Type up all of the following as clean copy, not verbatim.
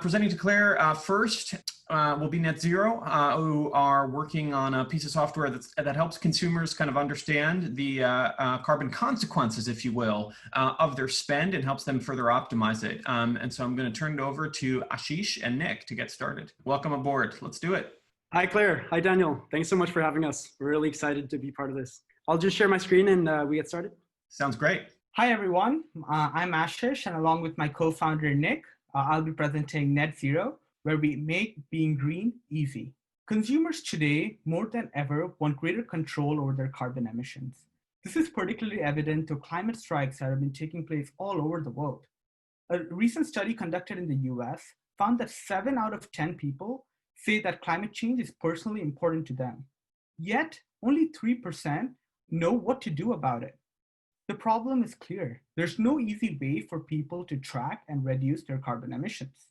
Presenting to Claire first will be NetZero, who are working on a piece of software that helps consumers kind of understand the carbon consequences, if you will, of their spend and helps them further optimize it. And so I'm going to turn it over to Ashish and Nick to get started. Welcome aboard. Let's do it. Hi, Claire. Hi, Daniel. Thanks so much for having us. We're really excited to be part of this. I'll just share my screen and we get started. Sounds great. Hi, everyone. I'm Ashish, and along with my co-founder, Nick, I'll be presenting NetZero, where we make being green easy. Consumers today, more than ever, want greater control over their carbon emissions. This is particularly evident to climate strikes that have been taking place all over the world. A recent study conducted in the US found that 7 out of 10 people say that climate change is personally important to them. Yet, only 3% know what to do about it. The problem is clear. There's no easy way for people to track and reduce their carbon emissions.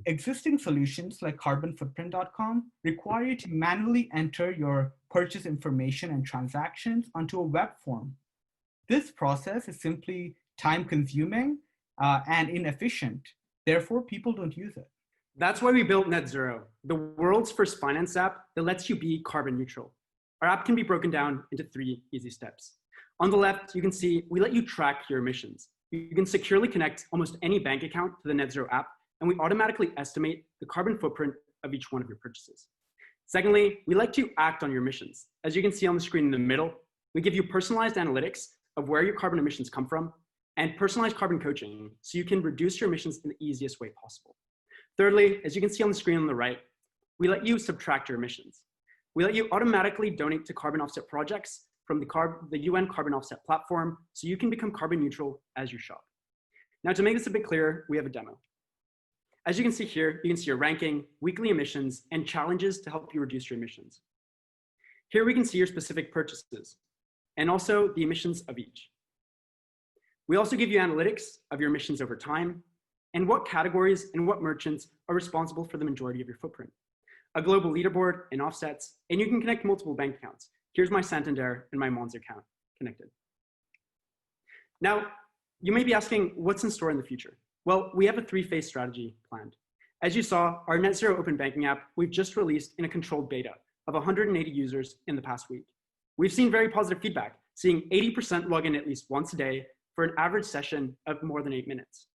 Existing solutions like carbonfootprint.com require you to manually enter your purchase information and transactions onto a web form. This process is simply time-consuming and inefficient. Therefore, people don't use it. That's why we built NetZero, the world's first finance app that lets you be carbon neutral. Our app can be broken down into 3 easy steps. On the left, you can see we let you track your emissions. You can securely connect almost any bank account to the NetZero app, and we automatically estimate the carbon footprint of each one of your purchases. Secondly, we let you act on your emissions. As you can see on the screen in the middle, we give you personalized analytics of where your carbon emissions come from and personalized carbon coaching so you can reduce your emissions in the easiest way possible. Thirdly, as you can see on the screen on the right, we let you subtract your emissions. We let you automatically donate to carbon offset projects from the UN carbon offset platform, so you can become carbon neutral as you shop. Now, to make this a bit clearer, we have a demo. As you can see here, you can see your ranking, weekly emissions, and challenges to help you reduce your emissions. Here we can see your specific purchases, and also the emissions of each. We also give you analytics of your emissions over time, and what categories and what merchants are responsible for the majority of your footprint. A global leaderboard and offsets, and you can connect multiple bank accounts. Here's my Santander and my Monzo account connected. Now, you may be asking, what's in store in the future? Well, we have a 3-phase strategy planned. As you saw, our NetZero open banking app, we've just released in a controlled beta of 180 users in the past week. We've seen very positive feedback, seeing 80% log in at least once a day for an average session of more than 8 minutes.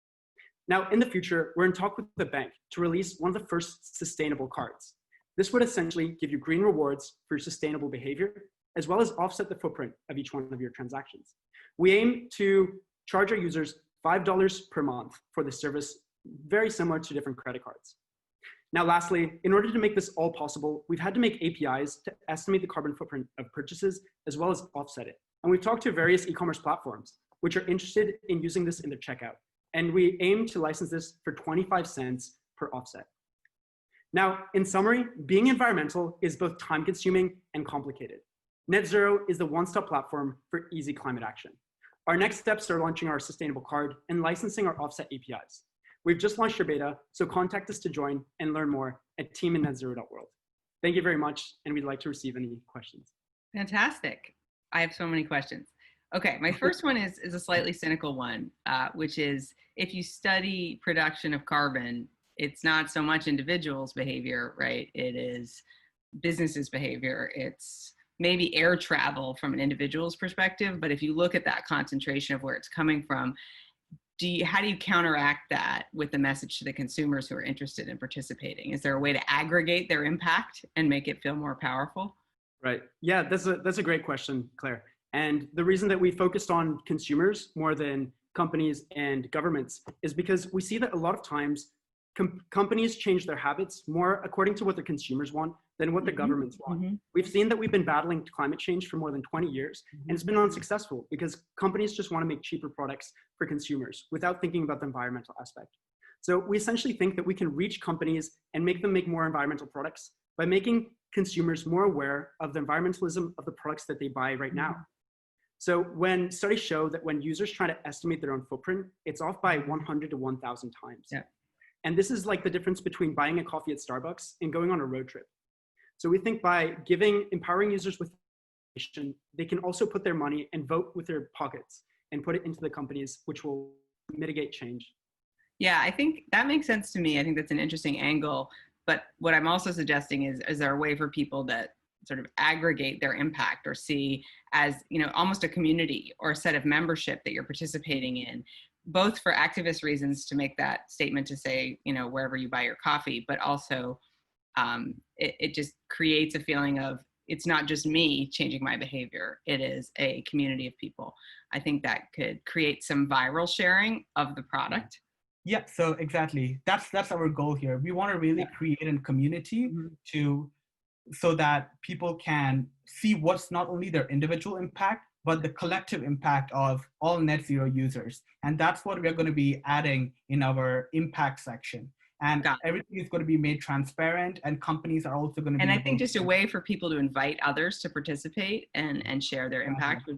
Now, in the future, we're in talk with the bank to release one of the first sustainable cards. This would essentially give you green rewards for your sustainable behavior, as well as offset the footprint of each one of your transactions. We aim to charge our users $5 per month for this service, very similar to different credit cards. Now, lastly, in order to make this all possible, we've had to make APIs to estimate the carbon footprint of purchases, as well as offset it. And we've talked to various e-commerce platforms, which are interested in using this in their checkout. And we aim to license this for 25 cents per offset. Now, in summary, being environmental is both time-consuming and complicated. NetZero is the one-stop platform for easy climate action. Our next steps are launching our sustainable card and licensing our offset APIs. We've just launched our beta, so contact us to join and learn more at team@netzero.world. Thank you very much, and we'd like to receive any questions. Fantastic. I have so many questions. Okay, my first one is a slightly cynical one, which is if you study production of carbon, it's not so much individuals' behavior, right? It is businesses' behavior. It's maybe air travel from an individual's perspective, but if you look at that concentration of where it's coming from, how do you counteract that with the message to the consumers who are interested in participating? Is there a way to aggregate their impact and make it feel more powerful? Right. Yeah, that's a great question, Claire. And the reason that we focused on consumers more than companies and governments is because we see that a lot of times companies change their habits more according to what the consumers want than what the governments want. We've seen that we've been battling climate change for more than 20 years, and it's been unsuccessful because companies just want to make cheaper products for consumers without thinking about the environmental aspect. So we essentially think that we can reach companies and make them make more environmental products by making consumers more aware of the environmentalism of the products that they buy right now. So when studies show that when users try to estimate their own footprint, it's off by 100 to 1,000 times. Yeah. And this is like the difference between buying a coffee at Starbucks and going on a road trip. So we think by empowering users with information, they can also put their money and vote with their pockets and put it into the companies, which will mitigate change. Yeah, I think that makes sense to me. I think that's an interesting angle. But what I'm also suggesting is there a way for people that sort of aggregate their impact or see as, almost a community or a set of membership that you're participating in, both for activist reasons to make that statement to say, wherever you buy your coffee, but also it just creates a feeling of it's not just me changing my behavior. It is a community of people. I think that could create some viral sharing of the product. Yeah, so exactly. That's our goal here. We want to really create a community so that people can see what's not only their individual impact, but the collective impact of all NetZero users. And that's what we're going to be adding in our impact section. And everything is going to be made transparent, and companies are also going to be. And I think just a way for people to invite others to participate and share their impact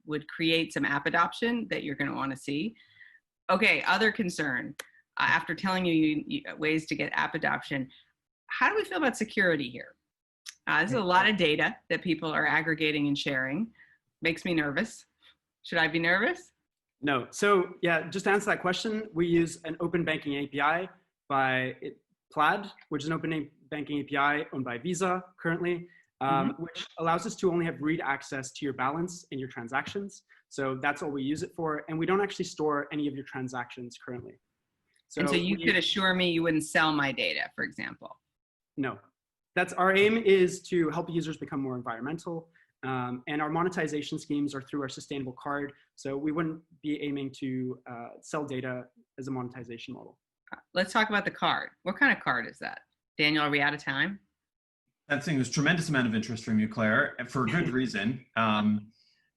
would create some app adoption that you're going to want to see. Okay, other concern. After telling you ways to get app adoption, how do we feel about security here? This is a lot of data that people are aggregating and sharing. Makes me nervous. Should I be nervous? No. So yeah, just to answer that question, we use an open banking API by Plaid, which is an open banking API owned by Visa currently, which allows us to only have read access to your balance and your transactions. So that's all we use it for. And we don't actually store any of your transactions currently. So you could assure me you wouldn't sell my data, for example? No. That's our aim, is to help users become more environmental. And our monetization schemes are through our sustainable card. So we wouldn't be aiming to sell data as a monetization model. Let's talk about the card. What kind of card is that? Daniel, are we out of time? That thing was a tremendous amount of interest from you, Claire, for a good reason. And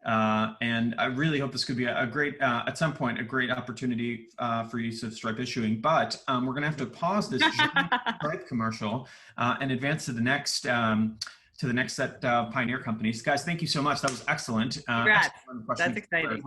I really hope this could be a great, at some point, a great opportunity for use of Stripe issuing. But we're going to have to pause this Stripe commercial and advance to the next set of Pioneer companies. Guys, thank you so much. That was excellent. Congrats. Excellent That's exciting.